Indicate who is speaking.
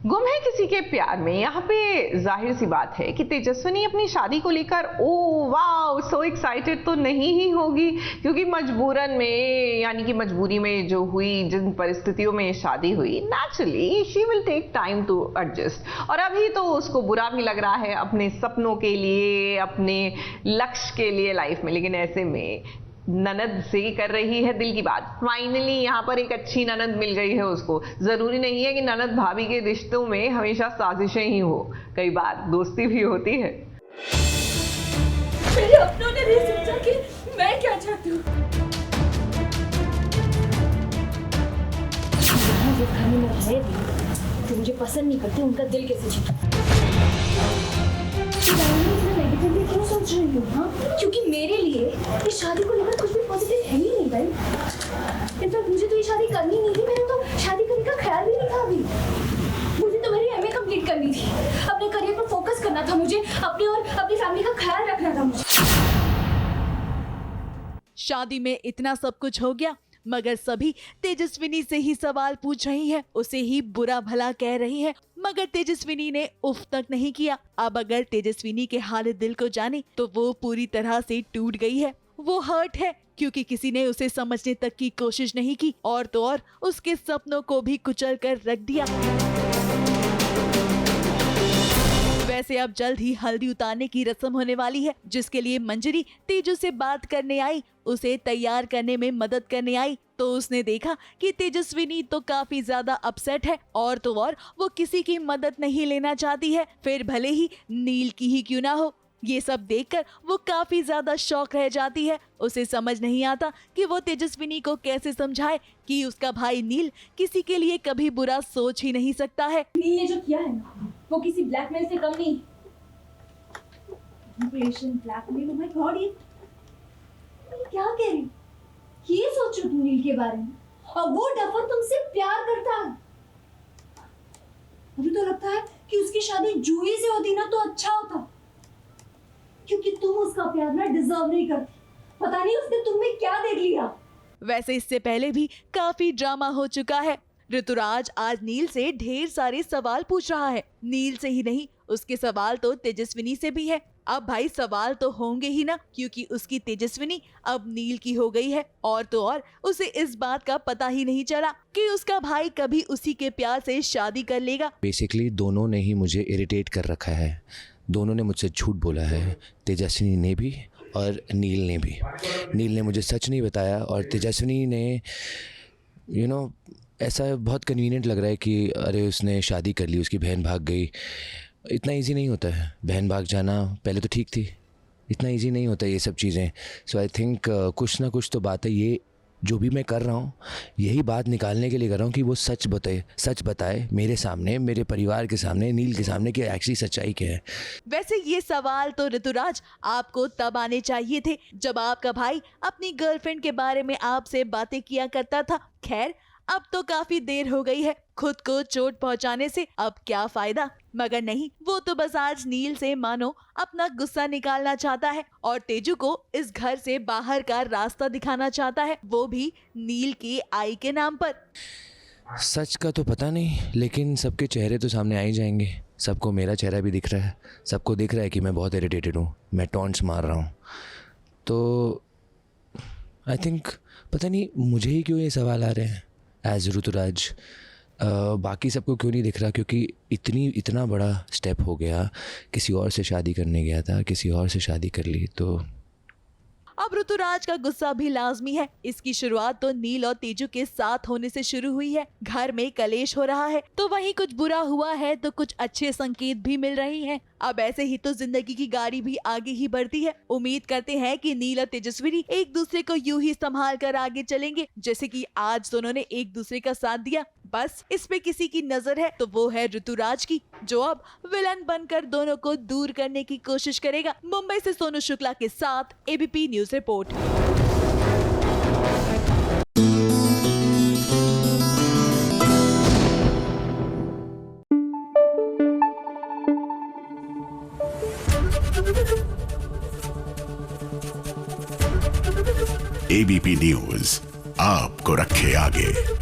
Speaker 1: गुम है किसी के प्यार में। यहाँ पे जाहिर सी बात है कि तेजस्विनी अपनी शादी को लेकर ओ वाओ सो एक्साइटेड तो नहीं ही होगी, क्योंकि मजबूरन में यानी कि मजबूरी में जो हुई, जिन परिस्थितियों में शादी हुई, naturally she will take time to adjust. और अभी तो उसको बुरा भी लग रहा है अपने सपनों के लिए, अपने लक्ष्य के लिए लाइफ में, लेकिन ऐसे में ननद से कर रही है दिल की बात। फाइनली यहाँ पर एक अच्छी ननद मिल गई है उसको। जरूरी नहीं है कि ननद भाभी के रिश्तों में हमेशा साजिशें ही हो, कई बार दोस्ती भी होती है।
Speaker 2: मेरे अपनों ने नहीं सोचा कि मैं क्या चाहती हूँ। जो घर में रहे भी जो मुझे पसंद नहीं करते, उनका दिल कैसे जीतूं? नेगेटिवली क्यों सोच रही हूँ? हाँ, क्योंकि मेरे लिए इस शादी को लेकर कुछ भी पॉजिटिव है ही नहीं भाई। इनफैक्ट मुझे तो ये शादी करनी नहीं थी, मैंने तो शादी करने का ख्याल भी नहीं था अभी। मुझे तो मेरी एमए कंप्लीट करनी थी, अपने करियर पर फोकस करना था मुझे, अपने और अपनी फैमिली का ख्याल रखना था मुझे।
Speaker 3: शादी में इतना सब कुछ हो गया, मगर सभी तेजस्विनी से ही सवाल पूछ रही है, उसे ही बुरा भला कह रही है, मगर तेजस्विनी ने उफ तक नहीं किया। अब अगर तेजस्विनी के हाल दिल को जाने तो वो पूरी तरह से टूट गई है। वो हर्ट है क्योंकि किसी ने उसे समझने तक की कोशिश नहीं की, और तो और उसके सपनों को भी कुचल कर रख दिया। वैसे अब जल्द ही हल्दी उतारने की रस्म होने वाली है, जिसके लिए मंजरी तेजू से बात करने आई, उसे तैयार करने में मदद करने आई, तो उसने देखा कि तेजस्विनी तो काफी ज्यादा अपसेट है, और तो और वो किसी की मदद नहीं लेना चाहती है, फिर भले ही नील की ही क्यों ना हो। ये सब देखकर वो काफी ज्यादा शॉक रह जाती है। उसे समझ नहीं आता कि वो तेजस्विनी को कैसे समझाए कि उसका भाई नील किसी के लिए कभी बुरा सोच ही नहीं सकता है।
Speaker 2: नील ने जो किया है ना, वो किसी ब्लैकमेल से कम नहीं। ब्लैकमेल, ओह माय गॉड, ये क्या कह रही? ये सोचो तुम नील के बारे में, और वो डफर तुमसे प्यार करता है। मुझे तो लगता है कि उसकी शादी जूही से होती ना तो अच्छा होता, क्योंकि तुम उसका प्यार ना डिजर्व नहीं करती। पता नहीं उसने तुम में क्या देख लिया।
Speaker 3: वैसे इससे पहले भी काफी ड्रामा हो चुका है। ऋतुराज आज नील से ढेर सारे सवाल पूछ रहा है। नील से ही नहीं, उसके सवाल तो तेजस्विनी से भी है। अब भाई सवाल तो होंगे ही ना, क्योंकि उसकी तेजस्विनी अब नील की हो गई है, और तो और उसे इस बात का पता ही नहीं चला कि उसका भाई कभी उसी के प्यार से शादी कर लेगा।
Speaker 4: बेसिकली दोनों ने ही मुझे इरिटेट कर रखा है। दोनों ने मुझसे झूठ बोला है, तेजस्विनी ने भी और नील ने भी। नील ने मुझे सच नहीं बताया, और तेजस्विनी ने ऐसा बहुत कन्वीनियंट लग रहा है कि अरे उसने शादी कर ली, उसकी बहन भाग गई। इतना इजी नहीं होता है बहन भाग जाना। पहले तो ठीक थी, इतना इजी नहीं होता ये सब चीज़ें। सो आई थिंक कुछ ना कुछ तो बात है। ये जो भी मैं कर रहा हूँ, यही बात निकालने के लिए कर रहा हूँ कि वो सच बताए मेरे सामने, मेरे परिवार के सामने, नील के सामने कि एक्चुअली सच्चाई क्या है।
Speaker 3: वैसे ये सवाल तो ऋतुराज आपको तब आने चाहिए थे जब आपका भाई अपनी गर्लफ्रेंड के बारे में आपसे बातें किया करता था। खैर, अब तो काफी देर हो गई है, खुद को चोट पहुंचाने से अब क्या फायदा। मगर नहीं, वो तो बस आज नील से मानो अपना गुस्सा निकालना चाहता है, और तेजू को इस घर से बाहर का रास्ता दिखाना चाहता है, वो भी नील की आई के नाम पर।
Speaker 4: सच का तो पता नहीं, लेकिन सबके चेहरे तो सामने आ ही जाएंगे। सबको मेरा चेहरा भी दिख रहा है, सबको दिख रहा है कि मैं बहुत इरिटेटेड हूँ, मैं टॉन्ट्स मार रहा हूँ। तो आई थिंक पता नहीं मुझे ही क्यों ये सवाल आ रहे हैं एज ऋतुराज। बाकी सबको क्यों नहीं दिख रहा, क्योंकि इतना बड़ा स्टेप हो गया। किसी और से शादी करने गया था, किसी और से शादी कर ली। तो
Speaker 3: अब ऋतुराज का गुस्सा भी लाजमी है। इसकी शुरुआत तो नील और तेजू के साथ होने से शुरू हुई है। घर में कलेश हो रहा है, तो वहीं कुछ बुरा हुआ है तो कुछ अच्छे संकेत भी मिल रहे हैं। अब ऐसे ही तो जिंदगी की गाड़ी भी आगे ही बढ़ती है। उम्मीद करते हैं कि नील और तेजस्विनी एक दूसरे को यूं ही संभाल कर आगे चलेंगे, जैसे कि आज दोनों ने एक दूसरे का साथ दिया। बस इस पे किसी की नजर है तो वो है ऋतुराज की, जो अब विलन बनकर दोनों को दूर करने की कोशिश करेगा। मुंबई से सोनू शुक्ला के साथ ABP news report.
Speaker 5: ABP news आपको रखे आगे।